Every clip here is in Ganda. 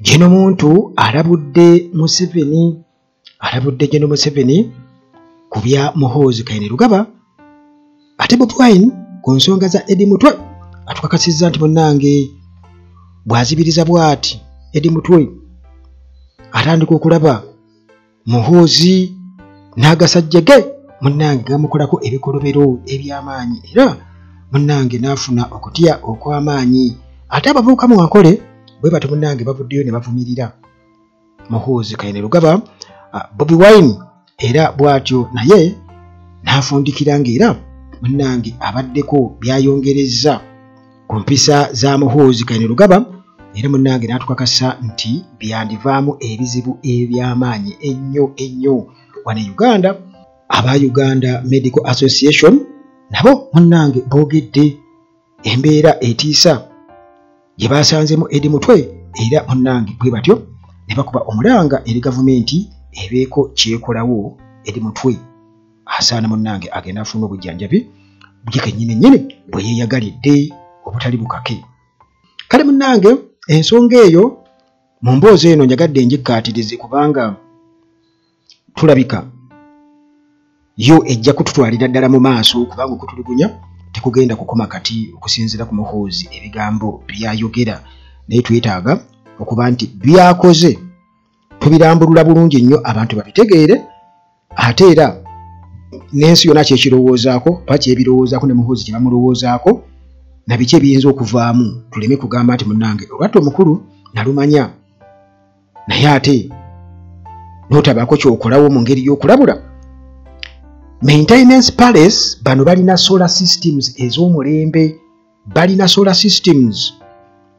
Jeno muntu alabudde Museveni ku bya Muhoozi Kainerugaba ate Bobi Wine ku nsonga za Eddie Mutwe atukakasizza nti munnange bwazibiriza bw'ati Eddie Mutwe atandika okulaba Muhoozi n'agasajja ge munnange gamukolako ebikolobero eby'amaanyi era munnange n'afuna okutya okw'amaanyi ate abavubuka mu Ankole bwe bato munnange bavuddeyo ne bavumirira Muhoozi Kainerugaba. Bobi Wine era bw'atyo naye n'afundikira ng'era munnange abaddeko byayongereza ku mpisa za Muhoozi Kainerugaba era munnange n'atukakasa nti byandivaamu ebizibu eby'amaanyi ennyo wano Uganda. Aba Uganda Medical Association nabo munnange boogedde embeera etiisa gye basanzemu Eddie Mutwe era munnange bwe batyo ne bakuba omulanga eri gavumenti ebeeko kyekolawo Eddie Mutwe asaana munnange agenda afuna obujjanjabi bwe kennyini bwe yeeyagalidde obutali bukake. Kale munnange ensonga eyo mu mboozi eno njagadde njikkaatirize kubanga tulabika yo ejja kututwalira ddala mu maaso kubanga okutulugunya tekugenda kukoma kati okusinziira ku Muhoozi ebigambo byayogera naye twetaaga okuba nti byakoze tubirambulula bulungi nnyo abantu babitegeere ate era n'ensi yonna kyekirowoozaako paki ebirowoozaako ne Muhoozi kye bamulowoozaako na biki ebiyinza okuvaamu tuleme kugamba nti munnange olwattu omukulu nalumanya naye ate n'otabaako ky'okolawo mu ngeri y'okulabula. Maintenance Palace bano balina solar systems ez'omulembe balina solar systems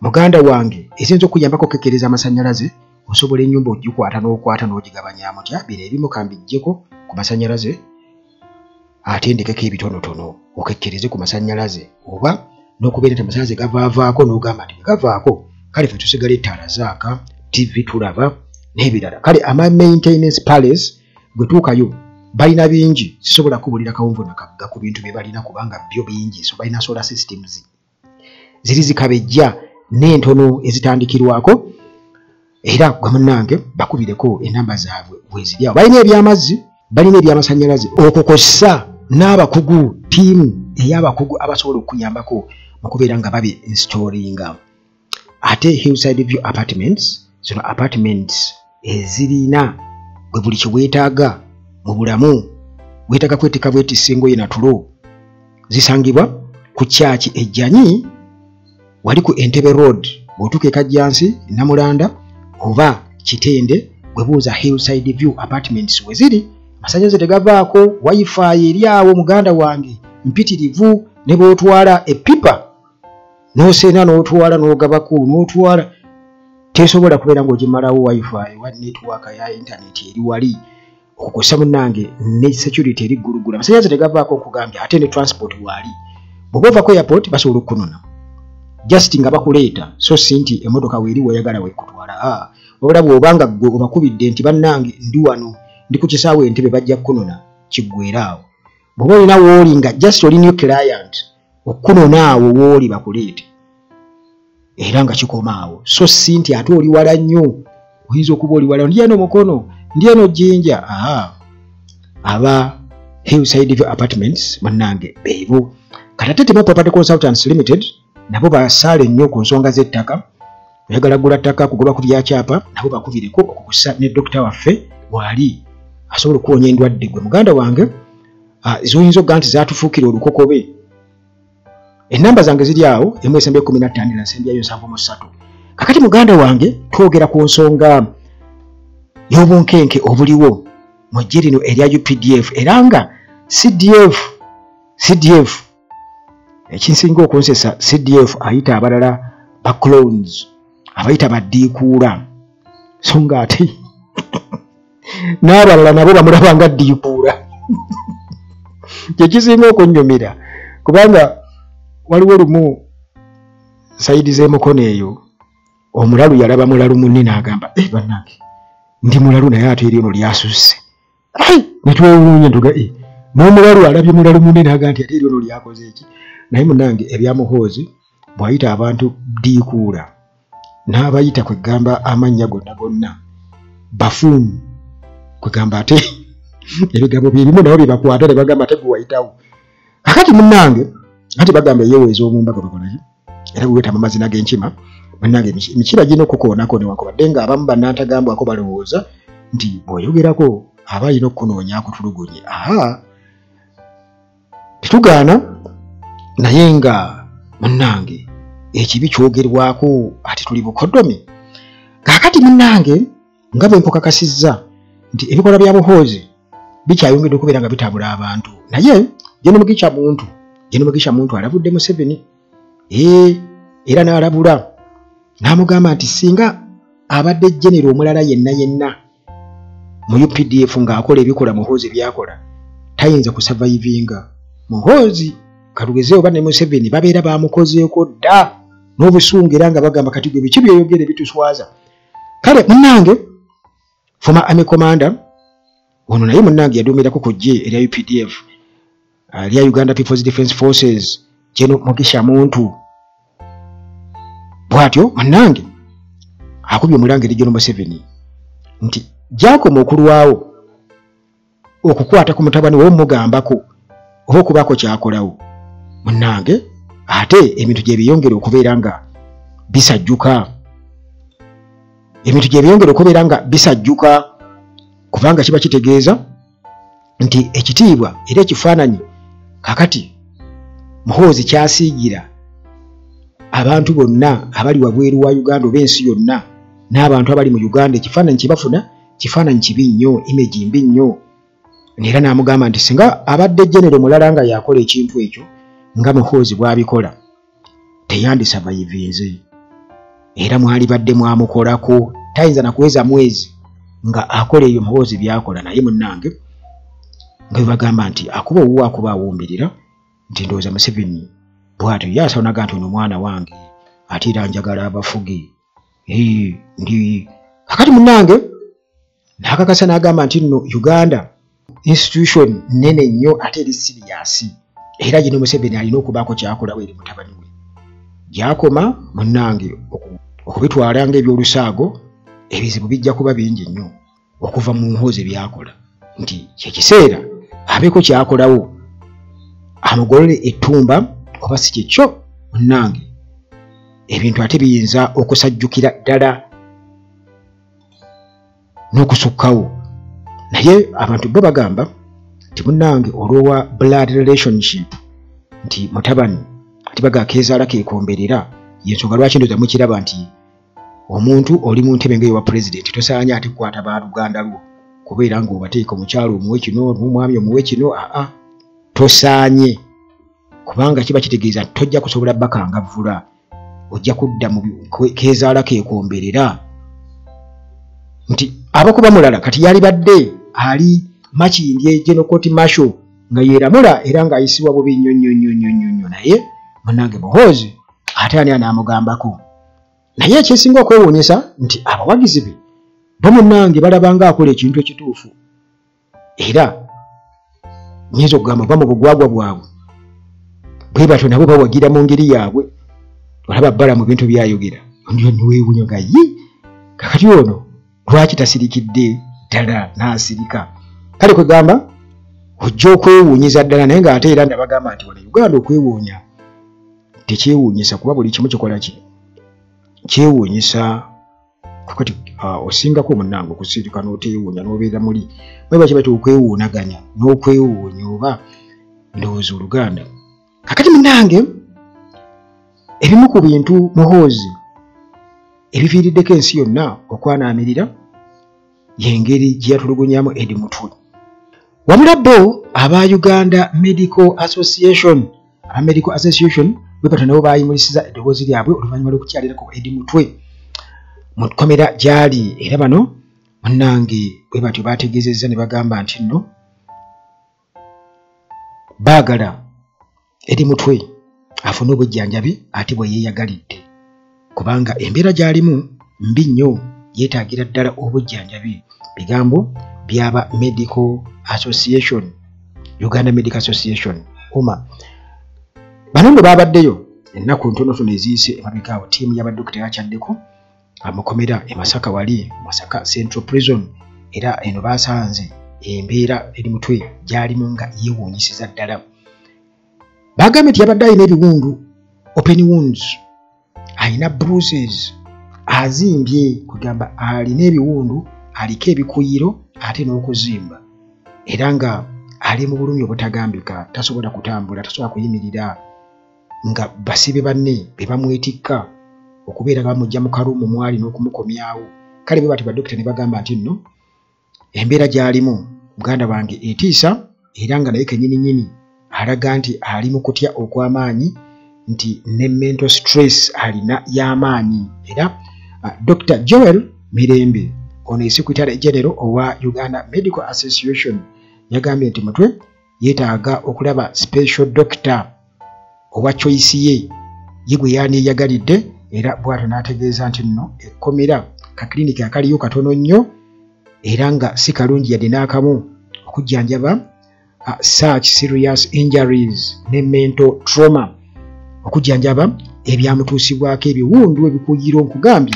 muganda wange ezinza okuyambako okukekkereza amasannyalaze osobola ennyumba ogikwata n'ogigabanyaamu tya bino ebimu kambijjeko ku masannyalaze ate ndekeko ebitonotono okekkereze ku masannyalaze oba n'okubeera nti amasannyalaze gavaavaako n'ogamba nti gavaako kale fe tusigala ettaala zaaka TV tulaba n'ebirala. Kale ama Maintenance Palace gwe tuukayo balina bingi sisobola kubulira kawunvu nakagga ku bintu bye balina kubanga byo bingi so balina solar systems ziri zikabejja n'entono ezitandikirwako era gwe munnange bakubireko enamba zaabwe bweziryawo. Balina ebyamazzi balina ebyamasannyalaze okukosa n'abakugu tiimu ey'abakugu abasobola okuyambako mu kubeera nga babi installinga. Ate Hillside View Apartments zino apartments ezirina bwe buli kiweetaaga mu bulamu weetaaga kweteeka bwetisse engoye na tulo zisangibwa ku kyaki ejjanyi wali ku Entebbe Road bw'otuuka e Kajjansi Namulanda oba Kitende bwe buuza Hillside View Apartments we ziri amasannyalaze tegavaako wifi eri awo muganda wange mpitirivu ne bw'otwala epipa n'oseena n'otwala n'ogabako n'otwala tesobola kubeera ng'ogimalawo wifi wa network ya internet eri wali okukosa munnange ne security eri ggulugula amasannyalaze tegavaako nkugambye ate ne transport waali bw'oba ovako airport basobola okukunona just nga bakuleeta so si nti emmotoka weeri weeyagala weekutwala wabula bw'obanga ggwe obakubidde nti bannange ndi wano ndi ku kisaawe Entebbe bajja kukunona kiggweera awo bw'oba olina wooli nga just oli new client okkunona awo wooli bakuleete era nga kikoma awo so si nti ate oli wala nnyo oyinza okuba oli wala ndi eno mukono ndi eno jjinja aba Hillside View Apartments munnange beebo. Kati Tema Property Consultants Limited nabo basaale nnyo ku nsonga z'ettaka oyagala gula ttaka kugoba ku byakyapa nabo bakubireko okukusa ne dokita waffe waali asobola okuwonya endwadde gwe muganda wange z'oyinza okuga nti zaatufuukira olukokobe. Ennamba zange ziri awo 115 kakati muganda wange twogera ku nsonga y'obunkenke obuliwo mu ggye lino erya UPDF era nga CDF ekinsinga okunsesa CDF ayita abalala ba clones abayita baddiikuula so nga ate n'abalala nabo bamulaba nga ddiikuula kyekisinga okunnyumira kubanga waliwo lumu sayidi z'emukono eyo omulalu yalaba mulalu munne n'agamba bannange ndi mulalu naye ate eri ono lyasusse netwewuunya ntuga n'omulalu alabye mulalu munne n'agamba nti ate eri ono lyakoze eki naye munnange ebya Muhoozi bw'ayita abantu ddiikuula n'abayita kwegamba amannya gonna bafun kwegamba ate ebigambo birimu nabo byebakwata ne bagamba ate guwayitawo kakati munnange ate bagamba yeweeza omumbaga bakolaki era bwetama amazina g'enkima munnange emikira gino okukoonako newankubadde nga abamu bannantagambwako balowooza nti bw'oyogerako aba alina okukunoonya akutulugunye tetugaana naye nga munnange ekibi kyogerwako ati tuli bukoddomi kakati munnange nga bwe nkukakasizza nti ebikolwa bya buhoozi bikyayongedde okubeera nga bitambula abantu naye Jeno Mugisha muntu alabudde Museveni era n'alabula n'amugamba nti singa abadde genero omulala yenna mu UPDF ng'akola ebikola Muhoozi byakola tayinza kusavayivinga Muhoozi kalugeze oba ne Museveni babeera bamukozeeko dda n'obusungu era nga bagamba kati gwe biki byeyogere bituswaza kale munnange former army commander ono naye munnange yaduumirako ku ggye erya UPDF lya Uganda People's Defence Forces Jeno Mugisha muntu bwatyo munnange akubye omulangiri Jeno Museveni nti gyakoma okulwawo okukwata ku mutabani w'omugambako oba okubako kyakolawo munnange ate ebintu gye biyongera okubeera nga bisajjuka kubanga kiba kitegeeza nti ekitiibwa era ekifaananyi kakati Muhoozi kyasiigira abantu bonna abali wabweru wa Uganda oba ensi yonna n'abantu abali mu Uganda ekifaananyi kibafuna kifaananyi kibi nnyo image mbi nnyo era n'amugamba nti singa abadde genero mulala nga yakola ekintu ekyo nga Muhoozi bw'abikola teyandisavayivinze era mwali badde mwamukolako tayinza nakuweza mwezi nga akola eyo Muhoozi byakola naye munnange nga bagamba nti akuba owuwa akuba awumbirira nti ndowooza Museveni bw'atyo yasaonaga nti ono mwana wange ate era njagala abafuge ndi kakati munnange n'akakasa n'agamba nti nno Uganda institution nene nnyo ate eri serious era Jeno Museveni alina okubaako kyakolawo eri mutabani we gyakoma munnange okubitwala ng'ebyolusaago ebizibu bijja kuba bingi nnyo okuva mu Muhoozi byakola nti kyekiseera abeeko kyakolawo amugolole ettumba oba si kyekyo munnange ebintu ate biyinza okusajjukira ddala n'okusukkawo naye abantu bo bagamba nti munnange olw'owa blood relationship nti mutabani ati bagakeezaala keekomberera yensonga lwaki ndoza mukiraba nti omuntu oli mu ntebe ng'eyowa pulezidenti tosaanye ate kukwata baaluganda lwo kubeera ng'obateeka omukyalo omuwe kino n'omwami omuwe kino tosaanye kubanga kiba kitegeeza nti tojja kusobola bakangavvula ojja kudda mu keezaala keekomberera nti abakuba mulala kati yali badde ali Makindye General Court Marshal nga yeeramula era ng'ayisibwa bubi nnyo naye munnange Muhoozi ate ani anaamugambako naye ekyesinga okwewuunyisa nti abawagizi be bo munnange balabanga akola ekintu ekituufu era nyinza okugamba ba mu bugwagwa bwabwe bwe batyo nabo bawagira mu ngeri yaabwe olaba bbala mu bintu byayogera ndiyo niweewuunya nga kakati ono lwaki tasirikidde ddala n'asirika kale kwegamba ojja okwewuunyiza ddala naye ng'ate era ndabagamba nti wano Uganda okwewuunya tekyewuunyisa kuba buli kimu kikola kyewuunyisa kakati osingako munnange okusirika n'oteewuunya n'obeera muli bwe kiba okwewuunaganya n'okwewuunya oba ndowooza Oluganda kakati munnange ebimu ku bintu Muhoozi ebiviiriddeko ensi yonna okwanaamirira y'engeri gye yatulugunyaamu Edi Mutwe wabula bo aba Uganda Medical Association bwe batyo nabo baayimulisiza eddoboozi lyabwe oluvannyuma lw'okukyalirako Edi Mutwe mu kkomera gy'ali era bano munnange bwe batyo baategeezezza ne bagamba nti nno baagala Edi Mutwe afune obujjanjabi ate bwe yeeyagalidde kubanga embeera gy'alimu mbi nnyo yeetaagira ddala obujjanjabi bigambo byaba Medical Association Uganda Medical Association bano ndo baabaddeyo ennaku ntonotono eziyise emabegaawo ttiimu y'abadokita yakyaddeko amukomera e Masaka wali Masaka Central Prison era eno basanze embeera eri mutwe gyalimu nga yeewuunyisiza ddala. Bagambye nti yabadde alina ebiwundu open wounds, alina bruises, azimbye kugamba alina ebiwundu, aliko ebikuyiro ate n'okuzimba era nga ali mu bulumi obutagambika, tasobola kutambula, tasobola kuyimirira, nga basibe banne be bamwetikka okubeera nga bamujja mu karuumu mwali n'okumukomyawo. Kale bwe bati badokita ne bagamba nti nno embeera gy'alimu muganda wange etiisa era nga naye kennyini alaga nti ali mu kutya okw'amaanyi, nti ne mental stress alina y'amaanyi. Era Dr. Joel Mirembe ono Secretary General owa Uganda Medical Association yagambye nti mutwe yeetaaga okulaba special doctor owa choice ye gwe yaneeyagalidde, era bw'atyo n'ategeeza nti nno ekkomera ka klinika akaliyo katono nnyo era nga si kalungi yadde n'akamu okujjanjaba such serious injuries ne mental trauma, okujjanjaba ebyamutuusibwako ebiwundu ebikuyiro nkugambye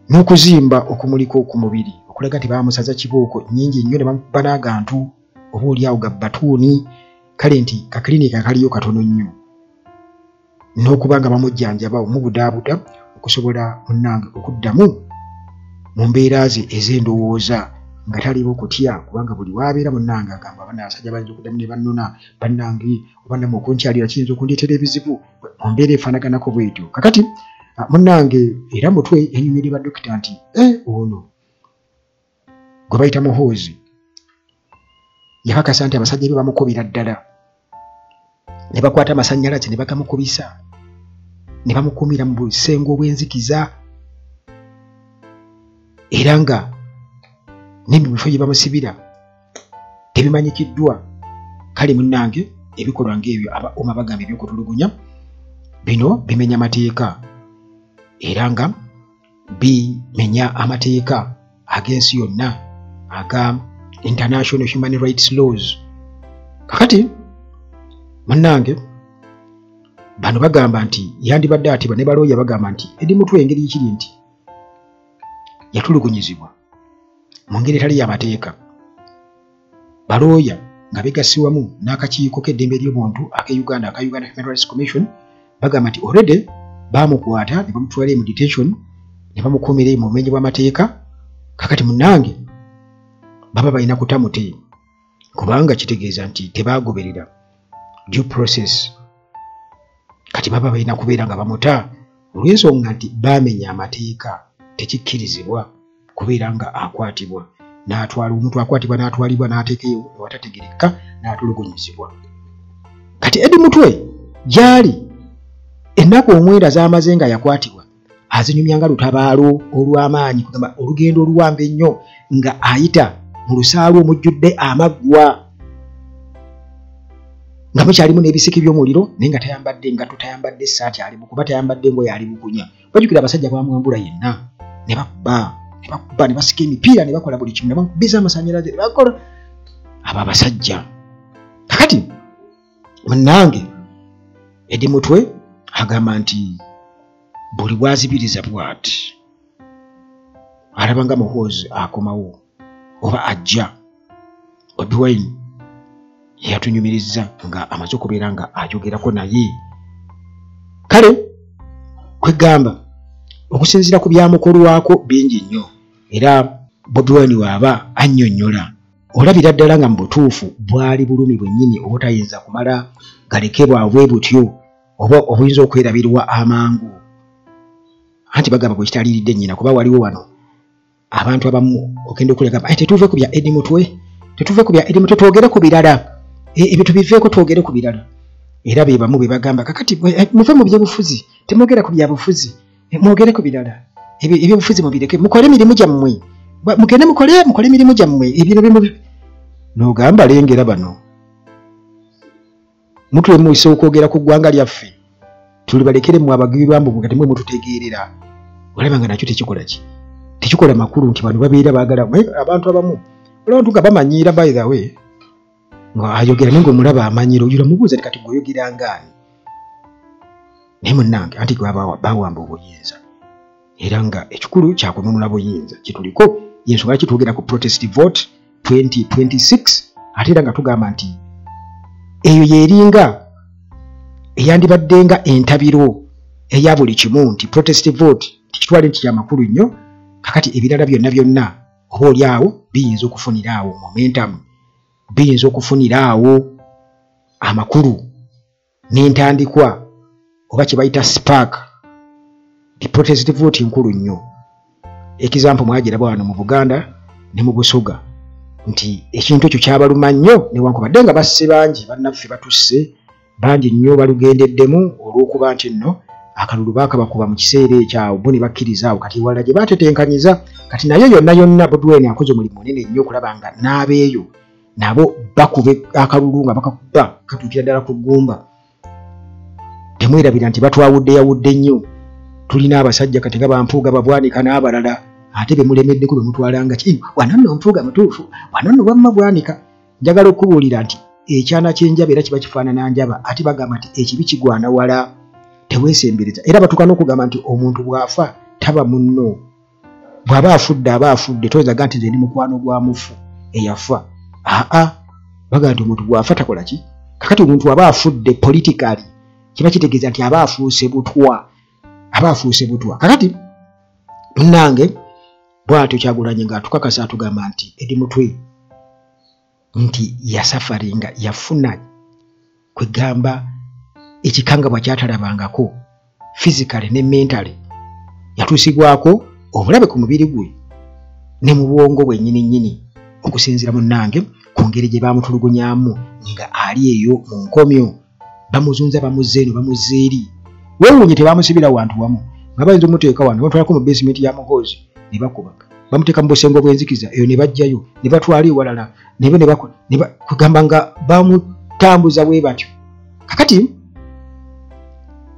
n'okuzimba okumuliko ku mubiri, okulaga nti baamusaza kibooko nnyingi nnyo ne bamukuba n'agantu oboolyawo ga batuuni. Kale nti ka klinika akaliyo katono nnyo n'okuba nga bamujjanjaba omubudaabuda okusobola munnange okuddamu mu mbeera ze ez'endowooza nga taliwo kutya, kubanga buli waabeera munnange agamba bannasajja bayinza okuddamu ne bannona bannange oba nammwe okunkyalira kiyinza okundeetera ebizibu, mu mbeera efaanaganako bw'etyo. Kakati munnange era mutwe yanyumirwa dokita nti ono gwe bayita Muhoozi yakakasa nti abasajja be bamukubira ddala, ne bakwata amasannyalaze ne bagamukubisa, ne bamukuumira mu busengo obw'enzikiza era nga n'ebifo gye bamusibira tebimanyikiddwa. Kale munnange ebikolwa ng'ebyo abauma bagamba eby'okutulugunya bino bimenya mateeka era nga bimenya amateeka ag'ensi yonna aga international human rights laws. Kakati munnange bano bagamba nti yandibadde atibwa ne balooya bagamba nti edi mutwe engeri kiri nti yatulugunyizibwa mu ngeri etali y'amateeka. Balooya nga begassiwamu n'akakiiko k'eddembe ly'obuntu aka Uganda Human Rights Commission bagamba nti already baamukwata ne bamutwala mu detention ne bamukuumira mu bumenyi bw'amateeka. Kakati munnange baba balina kutamute kubanga kitegeeza nti tebaagoberera due process. Kati baba balina kubeera nga bamuta olw'ensonga nti baamenya amateeka, tekikkirizibwa kubeera nga akwatibwa n'atwala omuntu akwatibwa n'atwalibwa n'ateekeyo ewatategerekeka n'atulugunyizibwa. Kati edi mutwe gyali ennaku omwenda z'amaze nga yakwatibwa azinyumya nga lutabaalo olw'amaanyi, kugamba olugendo oluwanvu ennyo nga ayita mu lusaalu omujjudde amaggwa nga mukyalimu n'ebisiki by'omuliro naye nga tayambadde ngatto, tayambadde essaati alimu kuba tayambadde ngoye ali bukunya. Bajjukira abasajja bamwambula yenna ne bakuba ne basika emipiira ne bakola buli kimu, ne bamukubiza amasannyalaze ne bakola abo abasajja. Kakati munnange edi mutwe agamba nti buli bwazibiriza bw'ati alaba nga Muhoozi akomawo oba ajja. Bobi Wine yatunyumiriza nga amaze okubeera nga ajogerako naye. Kale kwegamba okusinziira ku byamukolwako bingi nnyo era Bobi Wine waaba annyonnyola olabira ddala nga mu butuufu bwali bulumi bwennyini obutayinza kumala galekebwa bwe butyo oba obuyinza okwerabirwa amangu. Anti bagamba bwe kitaliiridde nnyina kuba waliwo wano abantu abamu ogenda okulega tetuve ku bya Eddie Mutwe, tetuve ku bya Eddie Mutwe, twogere ku birala ebyo tubiveeko, twogere ku birala. Era be bamu be bagamba kakati muve mu byebufuzi, temwogera ku byabufuzi, mwogere ku birala. Ebyobufuzi mubireke, mukole emirimu gyammwe, mugende mukole emirimu gyammwe. Ebyo bimu n'ogamba lengera bano mutwe muyise okwogera ku ggwanga lyaffe, tuli balekere mu abagwirwambu mugati mwe mututegeerera. Olaba nga nakyo tekikola ki, tekikola makulu nti bano babeera baagala abantu abamu olwantu nga bamanyiira by the way nga ayogera nengo mulaba amanyiro yura mubuuza kati goyogera ngani. naye munnange anti bawamba obuyinza era nga ekikulu kyakununula buyinza kituliko yensonga kitwogera ku protest vote 2026 ate era nga tugamba nti eyo yeringa eyandibaddenga entabiro eya buli kimu nti protest vote tikitwale nti kyamakulu nnyo kakati ebirala byonna oba oli awo biyinza okufunira awo momentum biyinza okufunira awo amakulu n'entandikwa oba kye bayita spark the protest vote nkulu nnyo ekizampo mwagiraba wano mu Buganda ne mu Busoga nti ekintu ekyo kyabaluma nnyo newankubadde nga basse bangi bannaffe batusse bangi nnyo balugendeddemu olw'okuba nti nno akalulu baakabakuba mu kiseera ekyawo bo ne bakkiriza awo kati wala gye baatetenkanyiza kati naye yonna Bobi Wine akoze omulimu munene nnyo okulaba nga n'abeeyo nabo bakube akalulu nga bakakuba katuukira ddala ku ggumba temwerabira nti batwawudde nnyo tulina abasajja kati nga bampuuga babwanika n'abalala ate bemulemeddeko bemutwalanga ki wano nno mpuuga mutuufu wano nno wamma bwanika njagala okubuulira nti ekyana ky'enjaba era kiba kifaanana njaba ate bagamba nti ekibi kigwana wala teweesembereza era batuuka n'okugamba nti omuntu bw'afa taba munno bw'aba afudde tozaga nti nze ndi mukwano gwa mufu eyafa bagamba nti omuntu bw'afa takola ki kakati omuntu aba afudde politikali kiba kitegeeza nti aba afuuse butwa kakati munnange bw'atyo Kyagulanyi ng'atukakasa atugamba nti edi mutwe nti yasafaringa yafuna kwegamba ekikangabwa kyatalabangako physically ne mentally yatuusibwako obulabe ku mubiri gwe ne mu bwongo bwe nnyini okusinziira munnange ku ngeri gye baamutulugunyamu nga ali eyo mu nkomyo bamuzunza bamuzze eno bamuzze eri weewuunye tebamusibira wantu wamu nga bayinza omuteeka wano bamutwalako mu basement ya Muhoozi ne bakuba bamuteeka mu busengo bw'enzikiza eyo ne bajjayo ne batwala ewalala kugamba nga bamutambuza bwe batyo kakati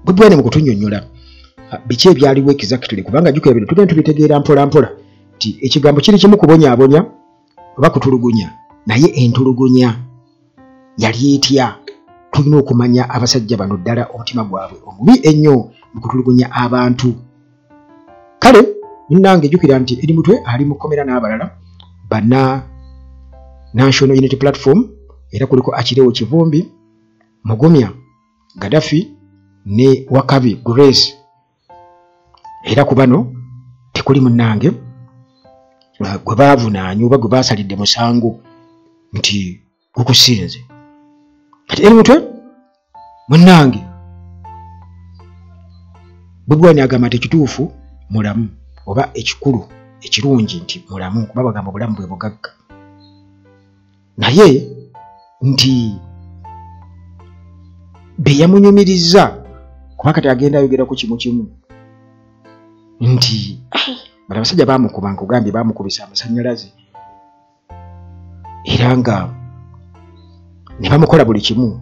Bobi Wine mu kutunnyonnyola biki ebyaliwo exactly kubanga jjukira bino tugenda tubitegeera mpola mpola nti ekigambo kiri kimu kubonyaabonya oba kutulugunya naye entulugunya yali etya tulina okumanya abasajja bano ddala omutima gwabwe omubi ennyo mu kutulugunya abantu kale munnange jjukira nti eri mutwe ali mu kkomera n'abalala bana National Unity Platform era kuliko Akirewo Kivumbi Mugumya Gaddafi ne Wakabi Grace era ku bano tekuli munnange gwe baavunaanye oba gwe baasalidde musango nti gukusinze kati eri mutwe munnange Bobi Wine agamba nti ekituufu mulamu oba ekikulu ekirungi nti mulamu kuba bagamba obulamu bwe bugagga naye nti beyamunyumiriza kuba kati agenda ayogera ku kimu nti bali abasajja baamukuba nkugambye baamukubisa amasannyalaze era nga ne bamukola buli kimu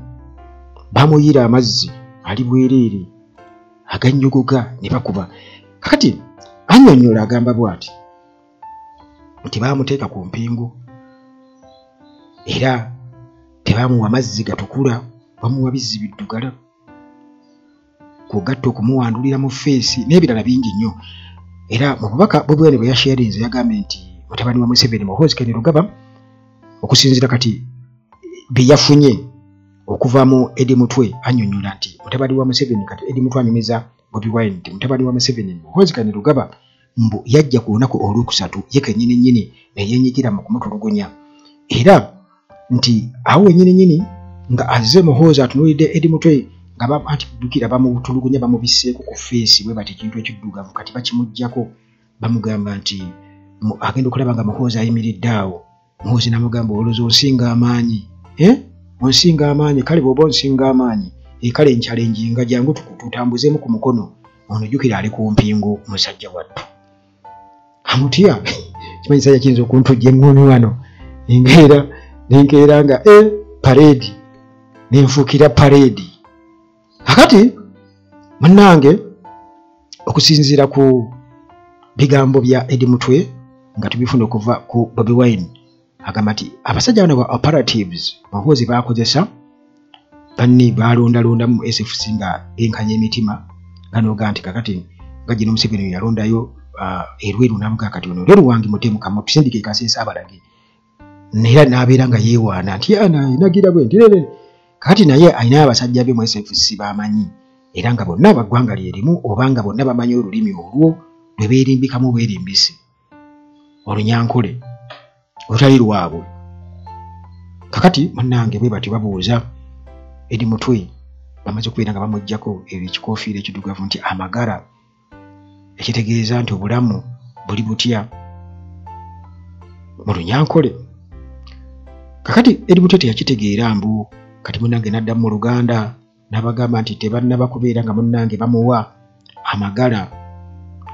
bamuyiira amazzi ali bwereere agannyogoga ne bakuba kakati annyonnyola agamba bw'ati nti baamuteeka ku mpingo era tebamuwa mazzi gatukula bamuwa bizzi biddugala kugatta okumuwandulira mu feesi n'ebirala bingi nnyo era mu bubaka Bobi Wine bwe yasharinze yagambye nti mutabani wa Museveni Muhoozi Kainerugaba okusinziira kati bye yafunye okuva mu Edi Mutwe annyonnyola nti mutabani wa Museveni kati Edi Mutwe anyumiza Bobi Wine nti mutabani wa Museveni Muhoozi Kainerugaba mbu yajja ku lunaku olwokusatu ye kennyini ne yeenyigira mu kumutulugunya era nti awo wennyini nga azze Muhoozi atunuulidde Edi Mutwe nga antidukira bamutulugunya bamubisseeko ku feesi bwe bati ekintu ekiddugavu kati bakimuggyako bamugamba nti agenda okulaba nga Muhoozi ayimiridde awo Muhoozi n'amugamba olowooza onsinga amaanyi onsinga amaanyi kale bw'oba onsinga amaanyi kale nchalenjinga jangu tutambuzeemu ku mukono ono jjukira ali ku mpingo musajja wattu amutya kimanyi sajja kiyinza okuntujja eŋŋomi wano nenkeera nga pareedi nenfuukira pareedi kakati munnange okusinziira ku bigambo bya Edi Mutwe nga tubifuna okuva ku Bobi Wine agamba nti abasajja bano ba operatives Muhoozi baakozesa banni baalondalondamu SFC nga benkanya emitima ganoga nti kakati nga gino Museveni yalondayo Erweru namuga kati ono lero wangi mutemu kama tusindike Kasesa abalage nera nabeera nga yeewaana nti inagira bwe ntirere kati naye ayina abasajja be mu SFC bamanyi era nga bonna baggwanga lyerimu obanga bonna bamanyi olulimi olwo lwe beerimbikamu bwerimbisi olunyankole olutali lwabwe kakati munnange bwe bati babuuza edi mutwe bamaze okubeera nga bamuggyako ekikoofiira ekiddugavu nti amagara ekitegeeza nti obulamu buli butya mu lunyankole kakati edi mutwe teyakitegeera mbu kati munnange nadda mu Luganda n'abagamba nti tebannaba kubeera nga munnange bamuwa amagara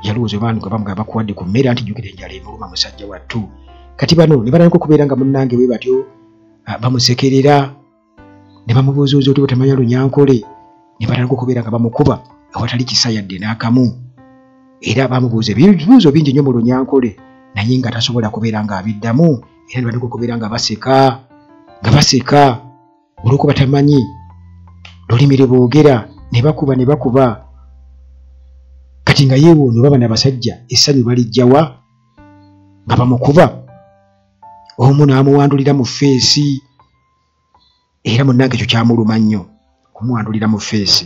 yalowooza abantu nga bamugamba bakuwadde ku mmere anti jjukira enjala emuluma musajja wattu kati bano ne balabika okubeera nga munnange bwe batyo bamusekerera ne bamubuuza oti batamanya lunyankole ne balabika okubeera nga bamukuba awatali kisa yadde n'akamu era bamubuuza ebibuuzo bingi nnyo mu lunyankole naye nga tasobola kubeera nga abiddamu era ne balabika okubeera nga baseka olw'okuba tamanyi lulimi lwe boogera ne bakuba kati nga yeewuunya oba bano abasajja essanyu balijjawa nga bamukuba omu n'amuwandulira mu feesi era munnange ekyo kyamuluma nnyo kumuwandulira mu feesi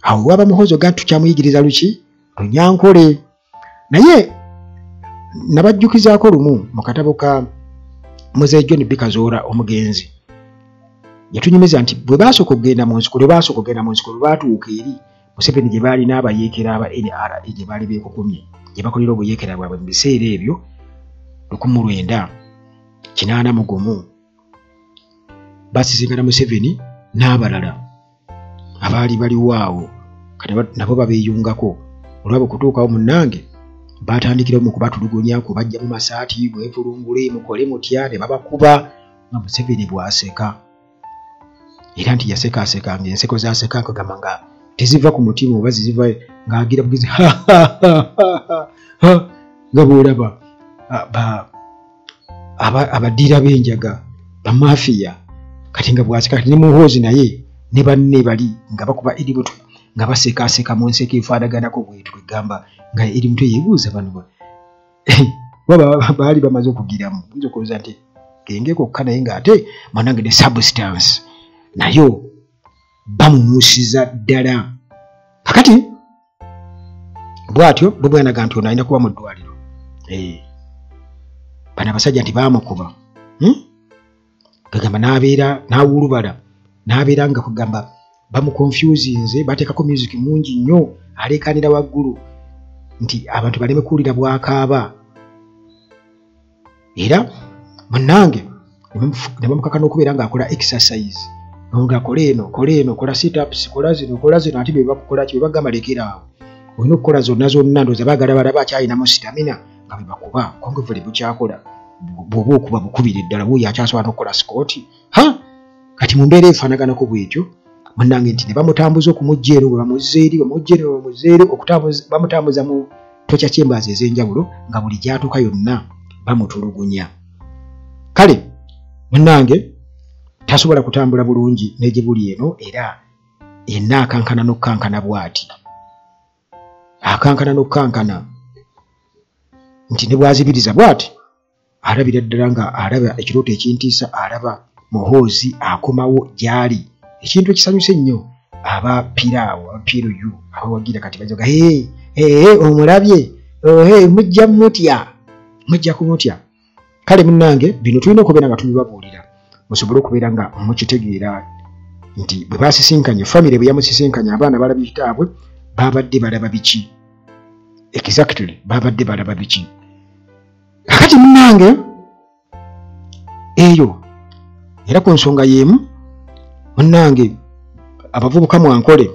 awo waba muhozo ga tukyamuyigiriza luki lunyankole naye nabajjukizaako lumu mu katabo ka Muzeeyi John B. Kazoora omugenzi yatunyumiza nti bwe baasooka okugenda mu nsiko lwe baatuuka eri Museveni gye baali n'abayeekera aba NRA gye baali beekukumye gye bakolera obuyeekera bwabwe mu biseera ebyo 1981 basisinkana Museveni n'abalala abaali baliwo awo kati nabo babeeyungako olwabo okutuukawo munnange baatandikirawo mu kubatulugunya kubajja mu masaati mwevulungule mukole mutya ne babakuba nga Museveni bw'aseka era nti yasekaaseka ng'enseko zaaseka akagamba nga teziva ku mutima oba ziva ng'agira bugizi nga bw'olaba abaddiira b'enjaga bamafiya kati nga bw'aseka kati ne muhoozi naye ne banne bali nga bakuba eri mutwe nga basekaaseka mu nseko efaanaganako bwetu egamba nga eri mutwe yeebuuza bano baba baali bamaze okugiramu oyinza okulowooza nti genge kokka naye ng'ate mwanange ne substance nayo bamumuusiza ddala kakati bw'atyo bwe bwanaga nti ono alina kuba mu ddwaliro bano abasajja nti baamukuba gagamba n'abeera n'awulubala n'abeera nga kugamba bamukonfusinze bateekako music mungi nnyo aleekaanira waggulu nti abantu baleme kuwulira bwakaaba era munnange ne bamukaka n'okubeera ng'akola exercise nga kola eno kola sit-ups kola zino ate bebakukola ki bebagamba lekeraawo olina okukola zonna ndooza baagala balaba akyalinamu sitamina nga bebakuba kongevule bukyakola bw'oba okuba bukubira eddala wuuyo akyasobola n'okukola sikooti kati mu mbeera efaanaganako bwetyo munnange nti ne bamutambuza okumujja ero bwe bamuzza eri bamutambuza mu tokya kyembaazi ez'enjawulo nga buli gyatuuka yonna bamutulugunya kale munnange tasobola kutambula bulungi n'egyebuli eno era yenna akankana n'okkankana bw'ati akankana n'okkankana nti ne bw'azibiriza bw'ati alabira ddala nga alaba ekirooto ekintiisa alaba muhoozi akomawo gy'ali ekintu ekisanyuse ennyo abapiiraawo abapiiruyu abawagira kati bajoga omulabye mujja kumutya kale munnange bino tulina okubeera nga tubibabuulira musobole okubeera nga mukitegeera nti bwe basisinkanye famire bwe yamusisinkanye abaana balaba kitaabwe babadde balaba biki exactly babadde balaba biki kakati munnange eyo era ku nsonga y'emu munnange abavubuka mwankole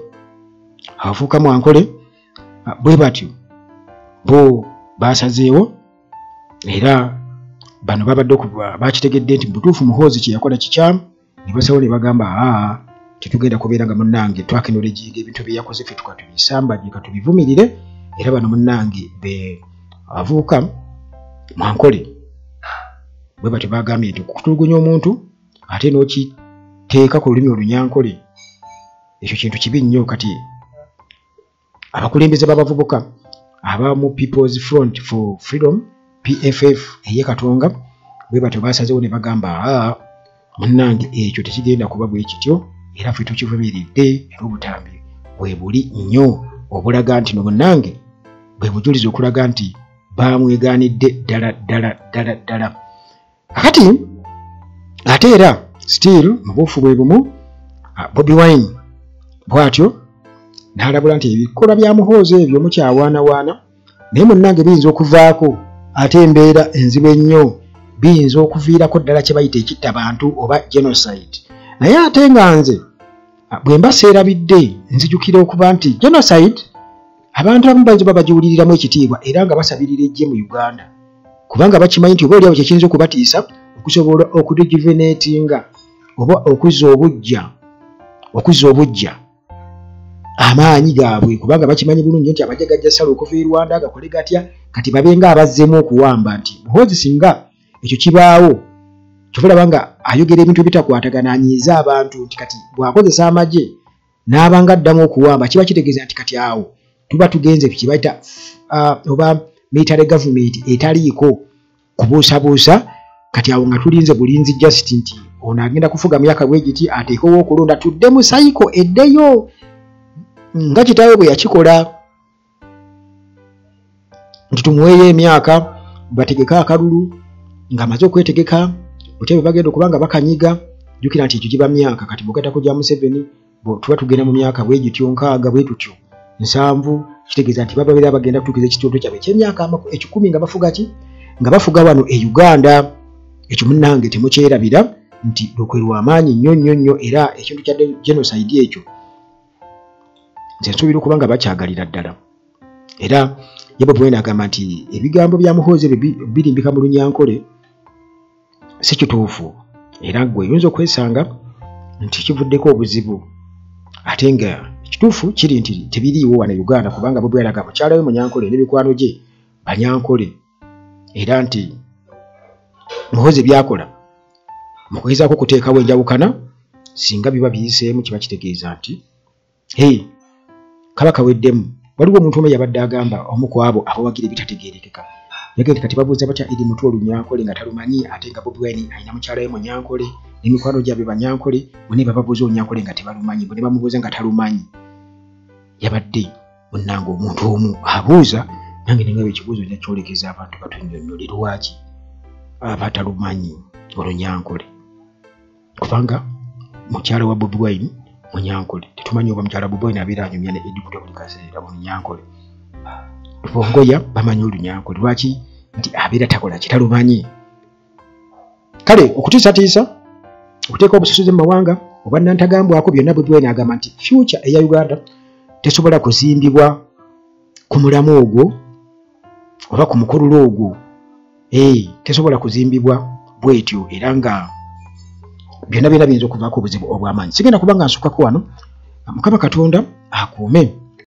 bwe batyo bo basazeewo era bano babadde bakitegedde nti butuufu muhoozi kye yakola kikyamu ne basawo ne bagamba tetugenda kubeera nga munnange twakenolejinga ebintu bye yakoze ffe tukatubisambanye katubivumirire era bano munnange abavubuka mwankole bwe batyo bagambye nti okutulugunya omuntu ate n'okiteeka ku lulimi olunyankole ekyo kintu kibi nnyo kati abakulembeze b'abavubuka aba mu People's Front for Freedom PFF eye Katonga bwe batyo basazeewo ne bagamba munnange ekyo tekigenda kuba bwe kityo era ffe tukivumiridde era obutambi bwe buli nnyo obulaga nti no munnange bwe bujulizi okulaga nti bamwegaanidde ddala. Kakati ate era still mu buufu bwe bumu Bobi Wine bw'atyo n'alabula nti ebikolwa bya Muhoozi ebyo mukyawaanawaana naye munnange biyinza okuvaako ate embeera enzibu ennyo biyinza okuviirako ddala kye bayita ekitta bantu oba genocide. Naye ate nga nze bwe mba seerabidde nzijukira okuba nti genocide abantu abamu bayinza oba bagiwuliriramu ekitiibwa era nga basabirira ejje mu Uganda kubanga bakimanyi nti oba oliawo kyekiyinza okubatiisa okusobola okurejuvenatinga oba okuzza obujja amaanyi gaabwe kubanga bakimanyi bulungi nti amagye gajja sala okuva e Rwanda gakole gatya kati babenga abazzemu okuwamba nti Muhoozi singa ekyo kibaawo kyobulaba nga ayogera ebintu ebitakwatagana anyiiza abantu nti kati bw'akozesa amagye n'abanga addamu okuwamba kiba kitegeeza nti kati awo tuba tugenze kibayita oba military government etaliiko kubuusabuusa kati awo nga tulinze bulinzi just nti ono agenda kufuga myaka bwegiti ateekewo okulonda tudde mu sayiko eddeyo nga kitaawe bwe yakikola nti tumuweeyo emyaka bategeka akalulu ng'amaze okwetegeka otebe bagenda okubanga bakanyiga jjukira nti ekyo giba myaka kati bwogenda kujja Museveni tuba tugenda mu myaka bwegityo 6 bwe tutyo 7 kitegeeza nti bababeera bagenda kutuukiza ekitundu kyabwe eky'emyaka 10 nga bafuga ki nga bafuga wano e Uganda. Ekyo munnange temukyerabira nti lukwerwa amaanyi nnyo era ekintu kya genocide ekyo nze nsuubira okuba nga bakyagalira ddala era ye Bobi Wine agamba nti ebigambo bya Muhoozi birimbika mu Lunyankole si kituufu era gwe oyinza okwesanga nti kivuddeko obuzibu ate nga ekituufu kiri nti tebiriiwo wano Uganda kubanga Bobi Wine agamba mukyala we Munyankole n'emikwano gye Banyankole era nti Muhoozi byakola mu kugezaako okuteekawo enjawukana singa biba biyiseemu kiba kitegeeza nti Kabaka weddemu. Waliwo omuntu omu yabadde agamba omu ku abo abawagira ebitategeerekeka yagenda kati babuuza batya eri mutwe Olunyankole nga talumanyi ate nga Bobi Wine alina mukyala we Munyankole n'emikwano gyabwe Banyankole bone bababuuza Olunyankole nga tebalumanyi bone bamubuuza nga talumanyi. Yabadde munnange omuntu omu abuuza nange nenga ekibuuzo kyolekeza abantu batunnyonnyola lwaki abatalumanyi Olunyankole kubanga mukyala wa Bobi Wine Munyankole tetumanyi oba mukyala Bobi Wine abeera anyumya ne Edmundo buli kaseera Munyankole Bongoya bamanyi Olunyankole lwaki nti abeera takola kitalumanyi. Kale okutiisatiisa okuteeka obususuzi mu mawanga oba nantagambwako byonna Bobi Wine agamba nti future eya Uganda tesobola kuzimbibwa ku mulamu ogwo oba ku mukululo ogwo tesobola kuzimbibwa bwetyo era nga byonna biyinza okuvaako obuzibu obw'amaanyi. Sigenda kubanga nsukako wano Mukama Katonda akuume